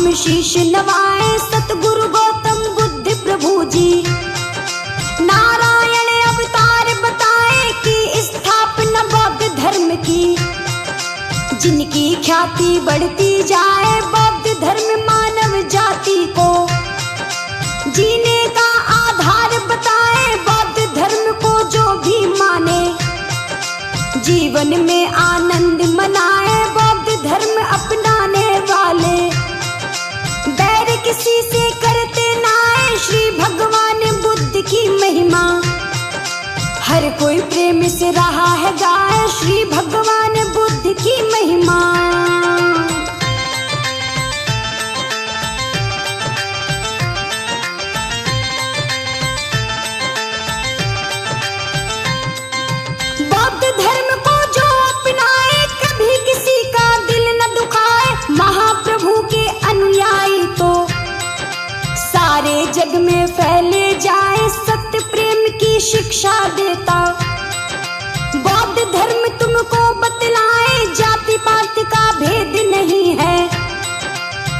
हम शीश नवाए सतगुरु गौतम बुद्ध प्रभु जी। नारायण अवतार बताए कि स्थापना बौद्ध धर्म की, जिनकी ख्याति बढ़ती जाए बौद्ध धर्म मानव जाति को जीने का आधार बताए। बौद्ध धर्म को जो भी माने जीवन में आनंद मनाए। बौद्ध धर्म अपनाने वाले बैर किसी से करते नाए। श्री भगवान बुद्ध की महिमा हर कोई प्रेम से रहा है गाए। श्री भगवान बुद्ध की महिमा। बौद्ध धर्म को जो अपनाए कभी किसी का दिल न दुखाए। महाप्रभु के अनुयायी तो सारे जग में फैले जाए। सत्य प्रेम की शिक्षा देता बौद्ध धर्म तुमको बतलाए। जाति पात का भेद नहीं है,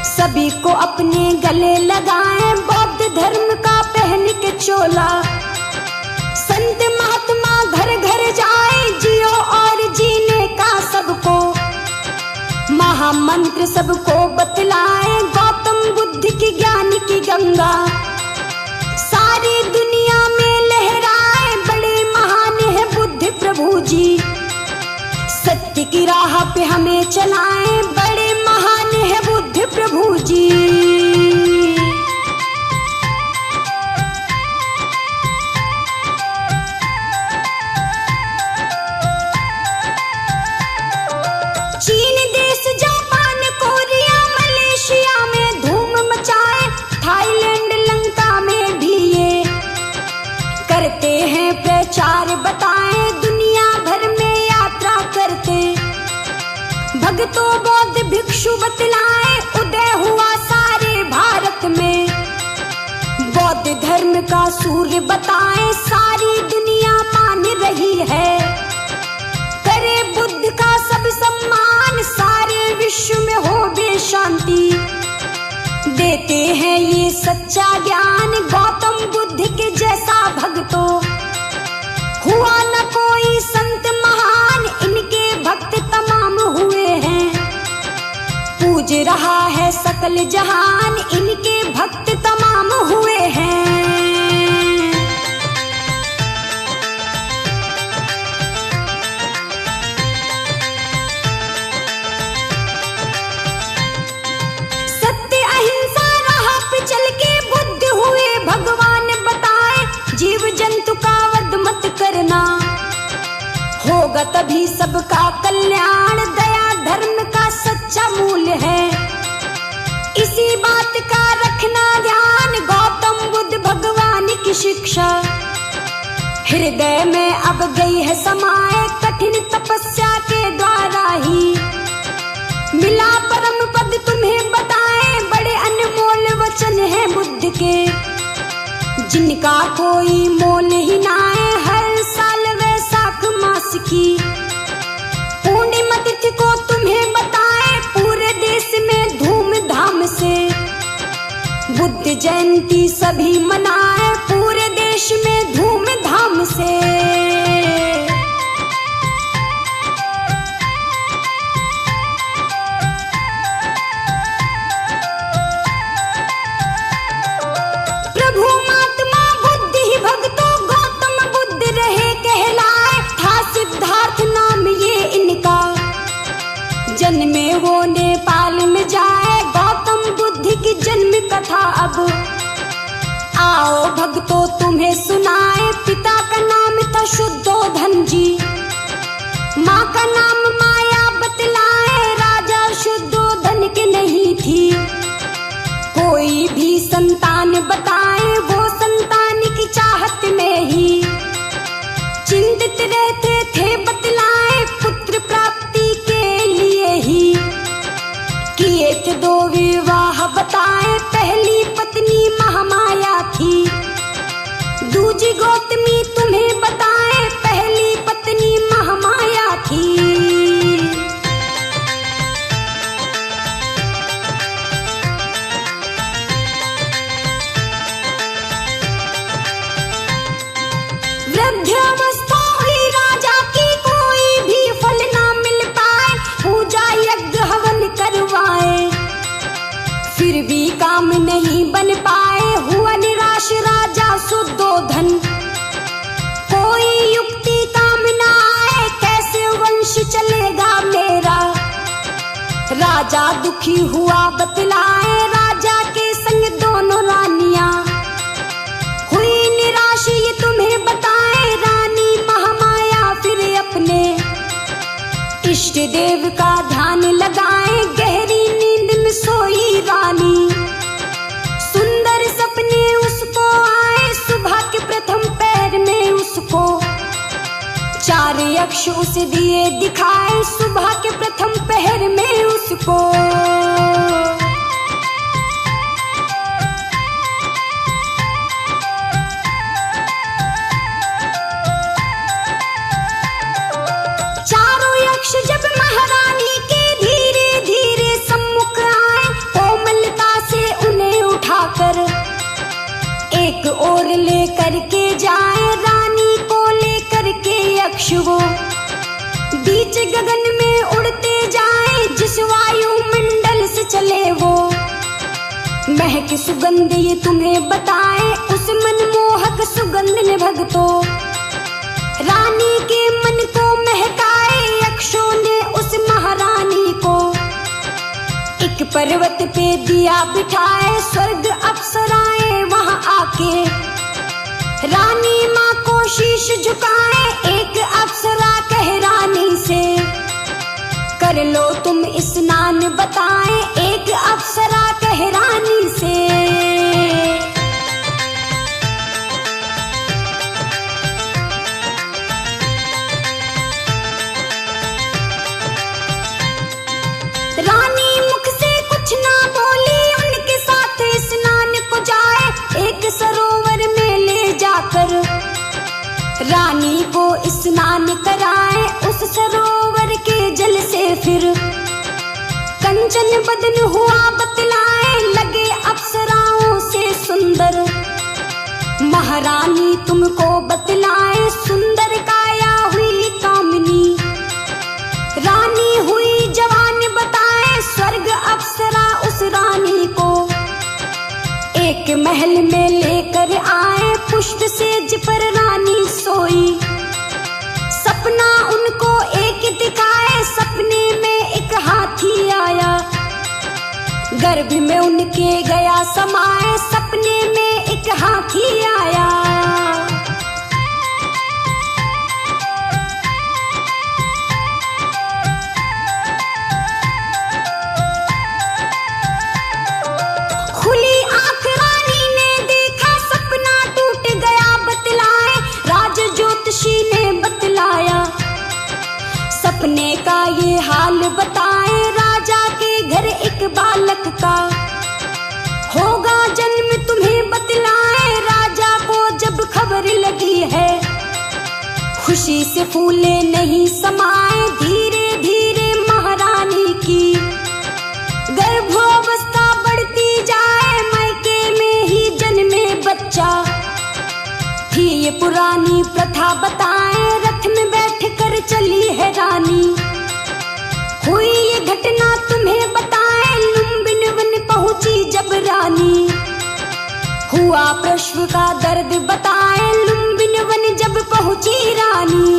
सभी को अपने गले लगाए। बौद्ध धर्म का पहन के चोला संत महात्मा घर घर जाए। जियो और जीने का सबको महामंत्र सबको बतलाए। गौतम बुद्ध की ज्ञान की गंगा सारी दुनिया में लहराए। बड़े महान है बुद्ध प्रभु जी, सत्य की राह पे हमें चलाए। बड़े महान है बुद्ध प्रभु जी। चीन देश, जापान, कोरिया, मलेशिया में धूम मचाए। थाईलैंड, लंका में भी ये करते हैं प्रचार बताए। दुनिया भर में यात्रा करते भक्तों बौद्ध भिक्षु बतलाए। उदय हुआ सारे भारत में बौद्ध धर्म का सूर्य बताए। सारी दुनिया मान रही है, करे बुद्ध का सब सम्मान। सारे विश्व में हो बे शांति, देते हैं ये सच्चा ज्ञान। गौतम बुद्ध के जैसा भक्तों हुआ न कोई संत महान। इनके भक्त तमाम हुए हैं, पूज रहा है सकल जहान। इनके भक्त तमाम हुए हैं। सत्य अहिंसा राह पे चल के बुद्ध हुए भगवान बताए। जीव जंतु का वध मत करना, होगा तभी सबका कल्याण। दया धर्म का सच्चा मूल्य है, इसी बात का रखना ध्यान। गौतम बुद्ध भगवान की शिक्षा हृदय में अब गई है समाए। कठिन तपस्या के द्वारा ही मिला परम पद तुम्हें बताए। बड़े अनमोल वचन है बुद्ध के, जिनका कोई मोल ही ना है। हर साल वैशाख मास की पूर्णिमा तिथि को तुम्हें बताए। पूरे देश में धूमधाम से बुद्ध जयंती सभी मनाए। पूरे देश में धूमधाम से। प्रभु महात्मा बुद्ध ही भक्तों गौतम बुद्ध रहे कहलाए। था सिद्धार्थ नाम ये इनका, जन्मे वो नेपाल में जाए। गौतम बुद्ध की जन्म कथा अब आओ भक्तों तुम्हें सुनाए। पिता का नाम था शुद्धोधन जी, माँ का नाम माया बतलाए। राजा शुद्धोधन के नहीं थी कोई भी संतान बताए। वो संतान की चाहत में ही चिंतित रहते थे बतलाए। पुत्र प्राप्ति के लिए ही किए थे दो विवाह बताए। पहली पत्नी महामाया थी, दूजी गौतमी तुम्हें बताए। पहली पत्नी महामाया थी। चलेगा मेरा। राजा दुखी हुआ बतलाए, राजा के संग दोनों रानियां। हुई निराश ये तुम्हें बताए, रानी महामाया फिर अपने इष्ट देव का ध्यान लगाए। गहरी नींद में सोई रानी, सुंदर सपने उसको आए। सुबह के प्रथम पैर में उसको 4 यक्ष उसे दिए दिखाए। सुबह के प्रथम पहर में उसको चारों यक्ष जब महारानी के धीरे धीरे सम्मुख आए, कोमलता से उन्हें उठाकर एक ओर लेकर के जाए। रानी को लेकर के यक्ष वो बीच गगन में उड़ते जाए, जिस वायुमंडल से चले वो महक सुगंध ये तुम्हें बताए। उस मनमोहक सुगंध ने भक्तों रानी के मन को महकाए। यक्षों ने उस महारानी को एक पर्वत पे दिया बिठाए। स्वर्ग अप्सराएं वहां आके रानी माँ को शीश झुकाए। एक अप्सरा कह रानी से कर लो तुम स्नान बताए। एक अप्सरा कह रानी से रानी मुख से कुछ ना बोली, उनके साथ स्नान को जाए। एक सरोवर में ले जाकर रानी को स्नान कराए। उस सरोवर के जल से फिर कंचन बदन हुआ बतलाए। लगे अप्सराओं से सुंदर महारानी तुमको बतलाए। सुंदर काया हुई कामिनी रानी हुई जवान बताए। स्वर्ग अप्सरा उस रानी को एक महल में लेकर आए। पुष्प सेज पर रानी सोई, सपना उनको एक दिखाए। सपने में एक हाथी आया, गर्भ में उनके गया समाए। सपने में एक हाथी आया, खुली आंख रानी ने देखा, सपना टूट गया बतलाए। राज ज्योतिषी ने बतलाया, सपने का ये हाल बताए। राजा के घर एक बालक का होगा जन्म तुम्हें बतलाए। राजा को जब खबर लगी है, खुशी से फूले नहीं समाए। धीरे धीरे महारानी की गर्भावस्था बढ़ती जाए। मायके में ही जन्मे बच्चा थी ये पुरानी प्रथा बताए। रथ में बैठ कर चली है रानी, हुई ये घटना तुम्हें बताए। लुम्बिन वन पहुंची जब रानी, हुआ प्रसव का दर्द बताए। लुम्बिन वन जब पहुंची रानी,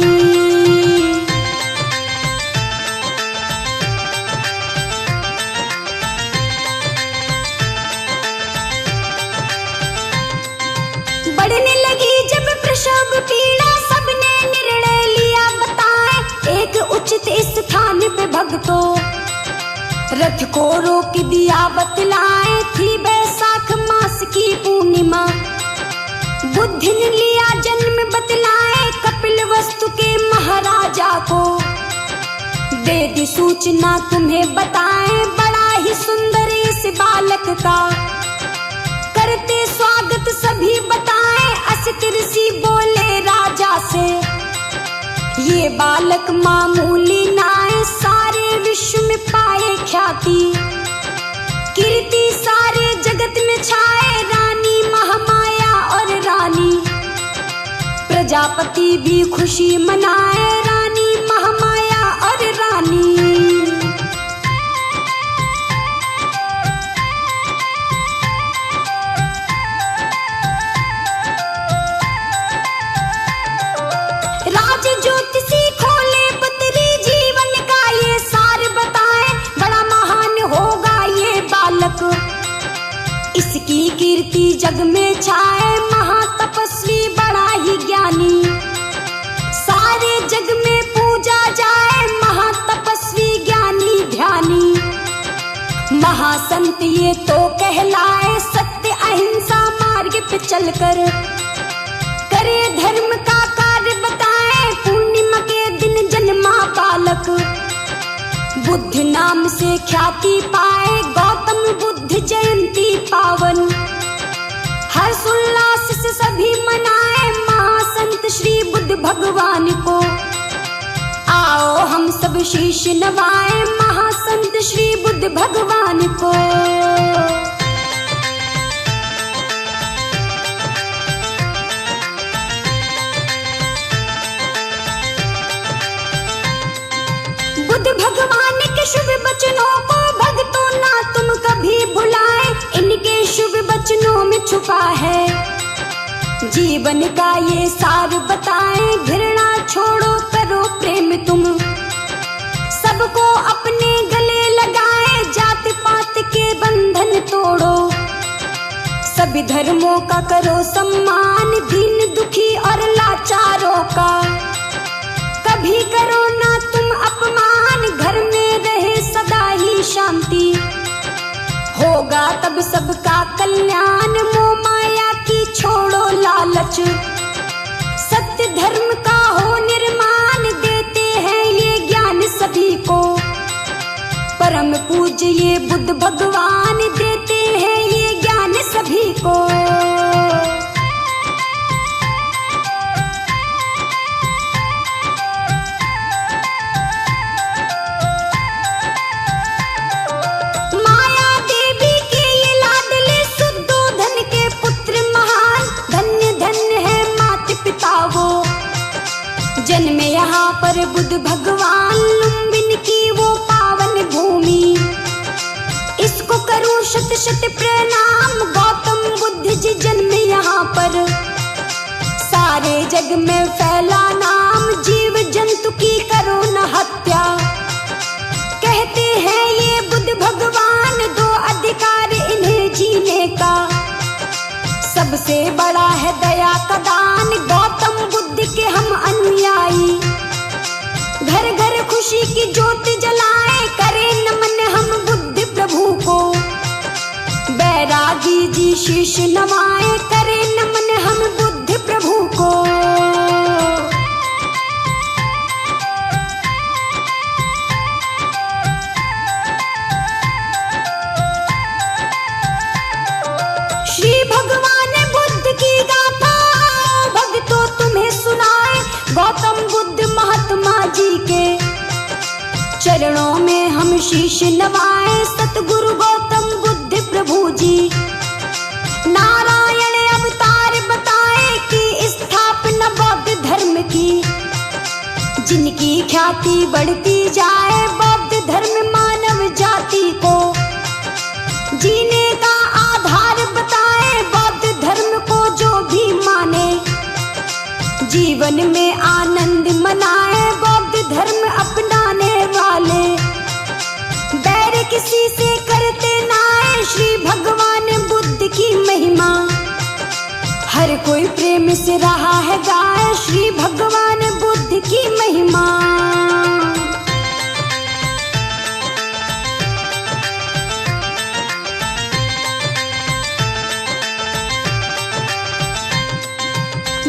बढ़ने लगी जब प्रसव पीड़ा। सबने निर्णय लिया बताए, एक उचित स्थान पे भक्तों रथ को रोक दिया बतलाए। थी बैसाख मास की पूर्णिमा, बुद्ध ने लिया जन्म बतलाए। कपिल वस्तु के महाराजा को दे दी सूचना तुम्हें बताए। बड़ा ही सुंदर इस बालक का करते स्वागत सभी बताए। अस्थिर ऋषि बोले राजा से, ये बालक मामूली नाय, सारे विश्व में पाए ख्याति। कीर्ति सारे जगत में छाए। रानी महामाया और रानी प्रजापति भी खुशी मनाए। रानी महामाया और रानी राज ज्योतिषी खोले बतरी, जीवन जग में छाए महातपस्वी बड़ा ही ज्ञानी, सारे जग में पूजा जाए महातपस्वी ज्ञानी ध्यानी। महासंत ये तो कहलाए सत्य अहिंसा मार्ग पे चलकर, करे धर्म का कार्य बताए पूर्णिमा के दिन जन्मा बालक। बुद्ध नाम से ख्याति पाए गौतम बुद्ध जयंती पावन, हर्ष उल्लास से सभी मनाए महासंत श्री बुद्ध भगवान को। आओ हम सब शीश नवाए महासंत श्री बुद्ध भगवान को। बुद्ध भगवान के शुभ वचनों को भक्तों ना तुम कभी भुलाए, इनके शुभ वचनों में छुपा है जीवन का ये सार बताए। घृणा छोड़ो करो प्रेम तुम, सबको अपने गले लगाए, जात पात के बंधन तोड़ो, सभी धर्मों का करो सम्मान, दीन दुखी और लाचारों का कभी करो ना तुम अपमान। घर में रहे सदा ही शांति, होगा तब सबका कल्याण। मोह माया की छोड़ो लालच, सत्य धर्म का हो निर्माण। देते हैं ये ज्ञान सभी को, परम पूज्य ये बुद्ध भगवान देते हैं ये ज्ञान सभी को। जन्मे यहाँ पर बुद्ध भगवान लुम्बिनी की वो पावन भूमि, इसको करूं शत शत प्रणाम। गौतम बुद्ध जी जन्मे यहाँ पर, सारे जग में फैला नाम। जीव जंतु की करो न हत्या, कहते हैं ये बुद्ध भगवान। दो अधिकार इन्हें जीने का, सबसे बड़ा है दया का दान। गौतम बुद्ध के हम अनुयायी, घर घर खुशी की ज्योति जलाए, करें नमन हम बुद्ध प्रभु को। बैरागी जी शीश नवाए, करें नमन हम बुद्ध प्रभु को। श्री भगवान बुद्ध की गाथा भक्तों तुम्हें सुनाए, गौतम बुद्ध महात्मा जी के चरणों में हम शीश नवाए। सतगुरु गौतम बुद्ध प्रभु जी नारायण अवतार बताए कि स्थापना बौद्ध धर्म की, जिनकी ख्याति बढ़ती जाए। बौद्ध धर्म मानव जाति को जीने का आधार बताए। बौद्ध धर्म को जो भी माने जीवन में आनंद मनाए। बौद्ध धर्म अपनाने वाले बैर किसी से करते नाए। श्री भगवान बुद्ध की महिमा हर कोई प्रेम से रहा है गाए। श्री भगवान बुद्ध की महिमा।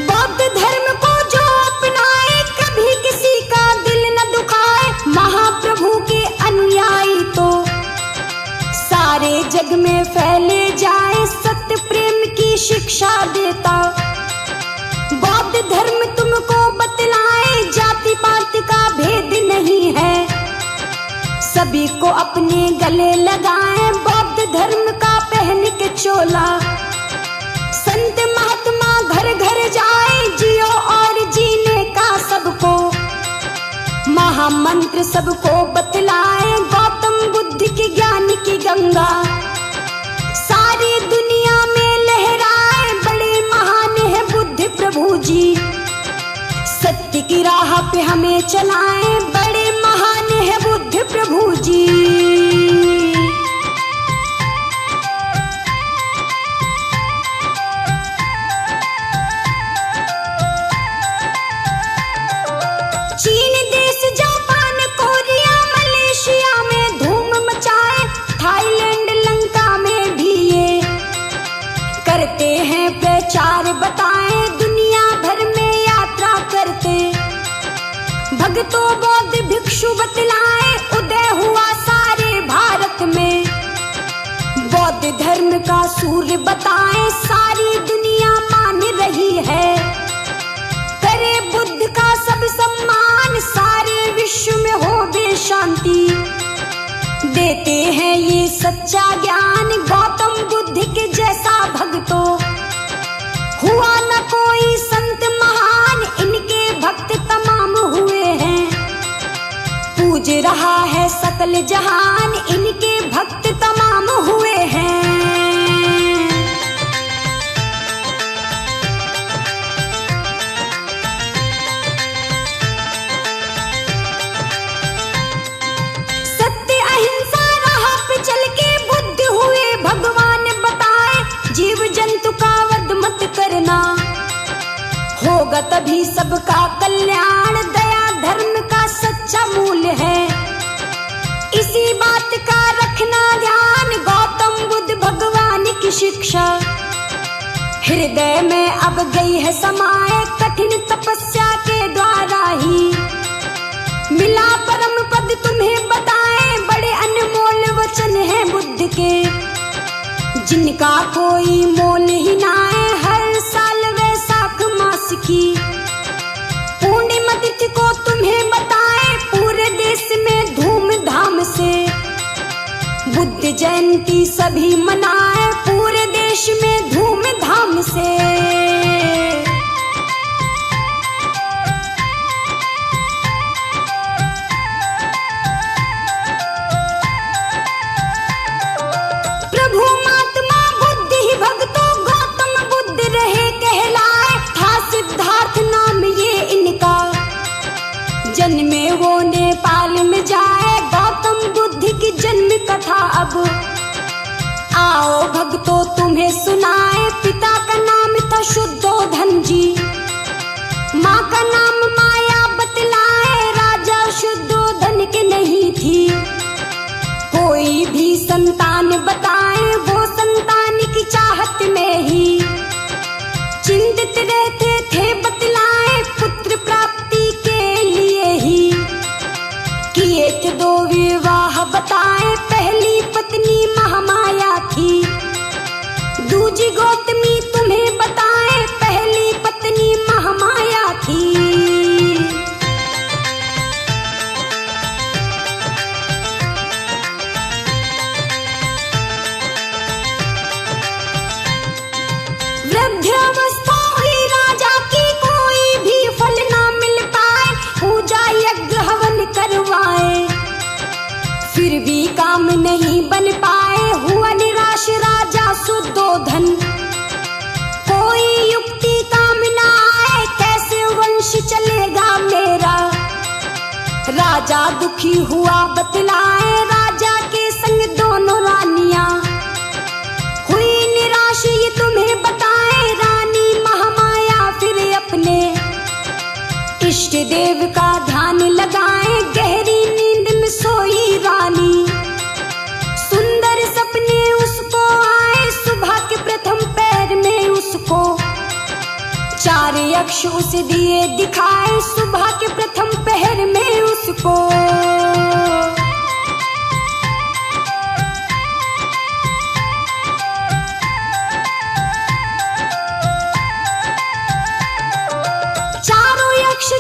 बौद्ध धर्म को जो अपनाए, कभी किसी का दिल न दुखाए। महाप्रभु के अनुयायी तो सारे जग में फैले जाए। सत्य प्रेम की शिक्षा देता बौद्ध धर्म तुमको बतलाए। जाति पात का भेद नहीं है, सभी को अपने गले लगाए। बौद्ध धर्म का पहन के चोला संत महात्मा घर घर जाए। जियो और जीने का सबको महामंत्र सबको बतलाए। गौतम बुद्ध के ज्ञान की गंगा सारी दुनिया में लहराए। बड़े महान है बुद्ध प्रभु जी, सत्य की राह पे हमें चलाए। बड़े महान है बुद्ध प्रभु जी। भगतों बौद्ध भिक्षु बतलाए उदय हुआ सारे भारत में। बौद्ध धर्म का सूर्य बताए सारी दुनिया मान रही है। करे बुद्ध का सब सम्मान सारे विश्व में हो बे शांति। देते हैं ये सच्चा ज्ञान गौतम बुद्ध के जैसा भक्तों। हुआ न कोई संत महान इनके भक्त तमाम हुए हैं। पूज रहा है सकल जहान इनके भक्त तमाम हुए हैं। सत्य अहिंसा राह पे चल के बुद्ध हुए भगवान बताए जीव जंतु का वध मत करना होगा तभी सबका कल्याण। दया धर्म का सच्चा मूल्य है इसी बात का रखना ध्यान। गौतम बुद्ध भगवान की शिक्षा हृदय में अब गई है समाए। कठिन तपस्या के द्वारा ही मिला परम पद तुम्हें बताए। बड़े अनमोल वचन हैं बुद्ध के जिनका कोई मोल ही ना है। हर साल वैशाख मास की पूर्णिमा तिथि को तुम्हें बताए। पूरे देश में धूमधाम से बुद्ध जयंती सभी मनाए। पूरे देश में धूमधाम से। प्रभु महात्मा बुद्ध ही भक्तों गौतम बुद्ध रहे कहलाए। था सिद्धार्थ नाम ये इनका जन्मे वो नेपाल में जाए। गौतम बुद्ध की जन्म कथा अब आओ भक्तों तुम्हें सुनाए। पिता का नाम था शुद्धोधन जी माँ का नाम माया बतलाए। राजा शुद्धोधन के नहीं थी कोई भी संतान बताए। वो संतान की चाहत में ही चिंतित रहते थे बतलाए। पुत्र प्राप्ति के लिए ही किए थे दो विवाह बताए। पहली पत्नी महामाया थी दूजी गौतमी तुम्हें बताए। पहली पत्नी महामाया थी। वृद्धावस्था हुई राजा की कोई भी फल ना मिल पाए। पूजा यज्ञ हवन करवाए फिर भी काम नहीं बन पाए। हुआ निराश राजा शुद्धोधन कोई युक्ति काम ना आए। कैसे वंश चलेगा मेरा राजा दुखी हुआ बतलाए। राजा के संग दोनों रानियां हुई निराश ये तुम्हें बताए। रानी महामाया फिर अपने इष्ट देव का ध्यान लगाए। गहरी नींद में सोई रानी सुंदर सपने उसको आए। सुबह के प्रथम पैर में उसको 4 यक्ष उसे दिए दिखाए। सुबह के प्रथम पहर में उसको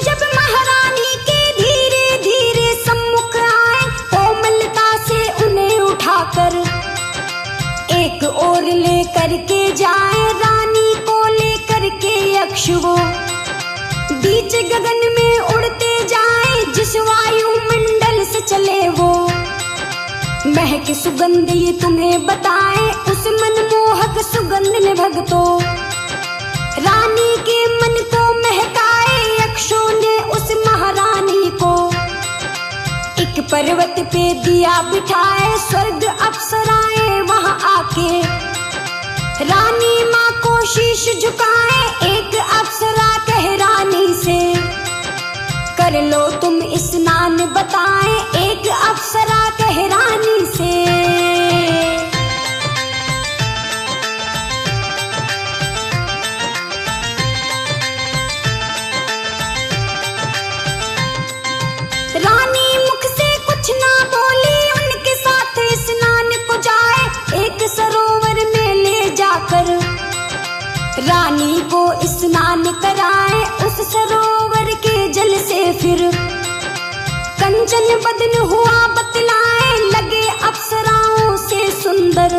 जब महारानी के धीरे धीरे सम्मुख आए। कोमलता से उन्हें उठाकर एक ओर लेकर के जाए। रानी को लेकर के यक्ष वो बीच गगन में उड़ते जाए। जिस वायु मंडल से चले वो महक सुगंध ये तुम्हें बताए। उस मनमोहक सुगंध ने भक्तों रानी के मन को महकाए। यक्षों ने उस महारानी को एक पर्वत पे दिया बिठाए। स्वर्ग अप्सराएं वहां आके रानी माँ को शीश झुकाए। एक अप्सरा कह रानी से कर लो तुम स्नान बताए। एक अप्सरा कह रानी से कंचन बदन हुआ बतलाए, लगे अप्सराओं से सुंदर।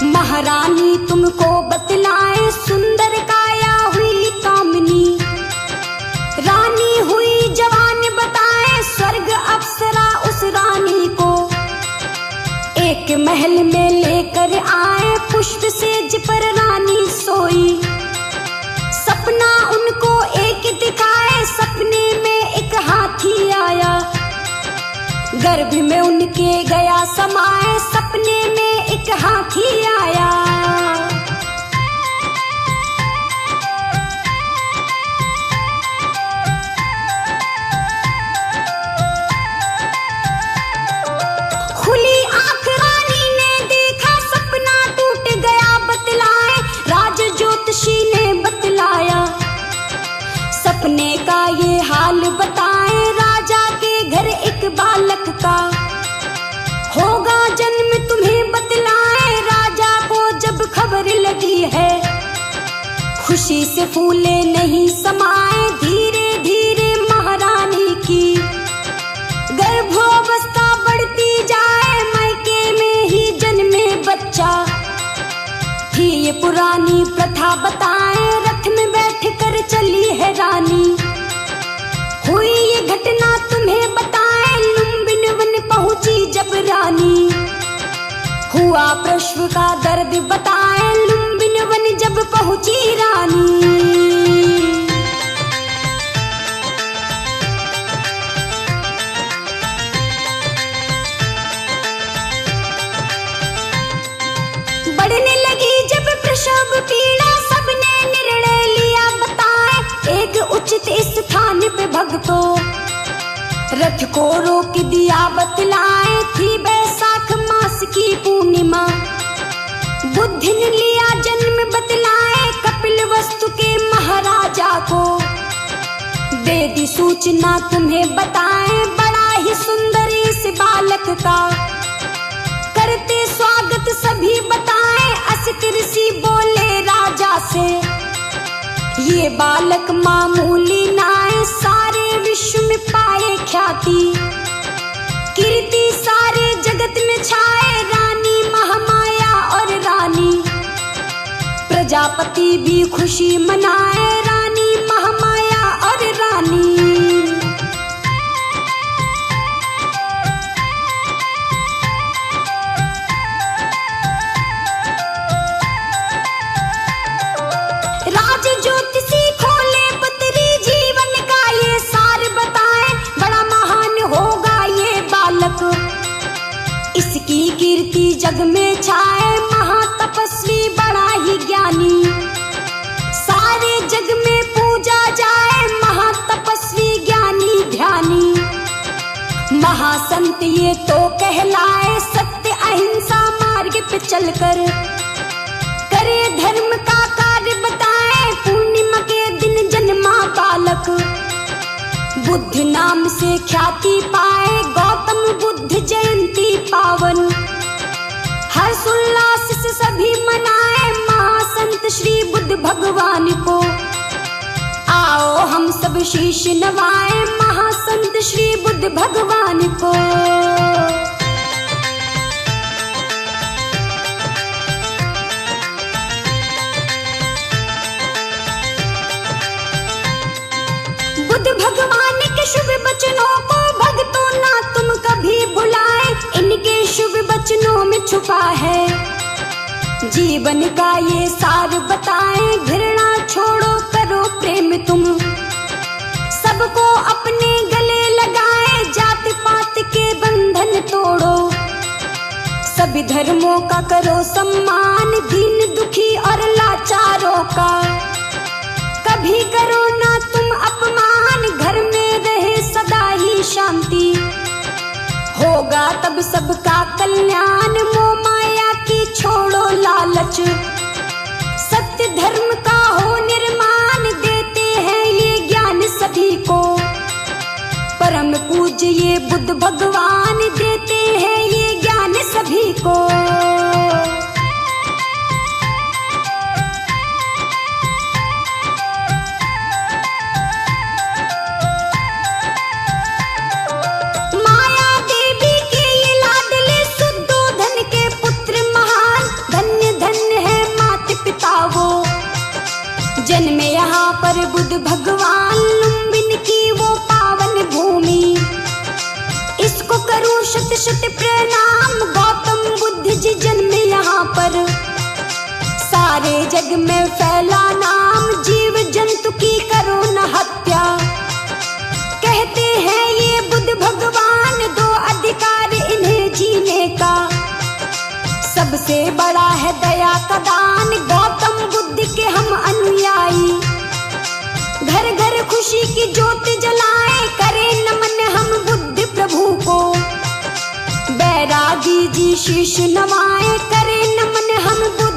महारानी तुमको बतलाए, सुंदर काया हुई कामिनी। रानी हुई जवान बताए, स्वर्ग अप्सरा उस रानी को। एक महल में लेकर आए, पुष्प सेज पर रानी सोई। सपना उनको एक दिखाए, सपने में एक हाथी आया। गर्भ में उनके गया समाए, सपने में एक हाथी आया। खुली आंख रानी ने देखा, सपना टूट गया बतलाए, राज ज्योतिषी ने बतलाया। सपने का ये हाल बताए, राजा के घर एक बालक का होगा जन्म तुम्हें बतलाए। राजा को जब खबर लगी है, खुशी से फूले नहीं समाए। धीरे धीरे महारानी की गर्भावस्था बढ़ती जाए, मायके में ही जन्मे बच्चा। थी ये पुरानी प्रथा बताए, रथ में बैठ कर चली है रानी। हुई ये घटना तुम्हें बताए, लुम्बिन वन पहुंची जब रानी। हुआ प्रसव का दर्द बताए, लुम्बिन वन जब पहुंची रानी। बढ़ने लगी जब प्रसव पीड़ा, सबने निर्णय लिया बताए, एक उचित स्थान पे भक्तों रथ को रोक दिया बतलाए। थी बैसाख मास की पूर्णिमा, बुद्ध ने लिया जन्म बतलाए। कपिल वस्तु के महाराजा को दे दी सूचना तुम्हें बताए, बड़ा ही सुंदर इस बालक का करते स्वागत सभी बताए। असत ऋषि बोले राजा से, ये बालक मामूली नाए, सारे विश्व में पाए ख्याति। कीर्ति सारे जगत में छाए, रानी महामाया और रानी प्रजापति भी खुशी मनाए। रानी महामाया और रानी राज ज्योतिषी खोले पतरी, जीवन का ये सार बताए, बड़ा महान होगा ये बालक। इसकी कीर्ति जग में छाए, महातपस्वी बड़ा ही ज्ञानी। सारे जग में पूजा जाए, महातपस्वी ज्ञानी ध्यानी। महासंत ये तो कहलाए, सत्य अहिंसा मार्ग पे चलकर करे धर्म का कार्य बताए। पूर्णिमा के दिन जन्मा बालक, बुद्ध नाम से ख्याति पाए। गौतम बुद्ध जयंती पावन, हर्षोल्लास से सभी मनाए। महासंत श्री बुद्ध भगवान को आओ हम सब शीश नवाए, महासंत श्री बुद्ध भगवान को। बुद्ध भगवान के शुभ वचनों को भक्तों ना तुम कभी भुलाए, इनके शुभ वचनों में छुपा है जीवन का ये सार बताए। घृणा छोड़ो करो प्रेम तुम, सबको अपने गले लगाए। जात पात के बंधन तोड़ो, सभी धर्मों का करो सम्मान। दीन दुखी और लाचारों का कभी करो ना तुम अपमान। घर में रहे सदा ही शांति, होगा तब सबका कल्याण। मोह माया की छोड़ो लालच, सत्य धर्म का हो निर्माण। देते हैं ये ज्ञान सभी को, परम पूज्य ये बुद्ध भगवान देते हैं ये ज्ञान सभी को। शत शत प्रणाम, गौतम बुद्ध जी जन्मे यहाँ पर। सारे जग में फैला नाम, जीव जंतु की करो न हत्या। कहते हैं ये बुद्ध भगवान, दो अधिकार इन्हें जीने का। सबसे बड़ा है दया का दान, गौतम बुद्ध के हम अनुयायी। घर घर खुशी की ज्योत जलाएं, करें नमन हम बुद्ध प्रभु को। बैरागी जी शीश नवाएं, करें नमन हम बुद्ध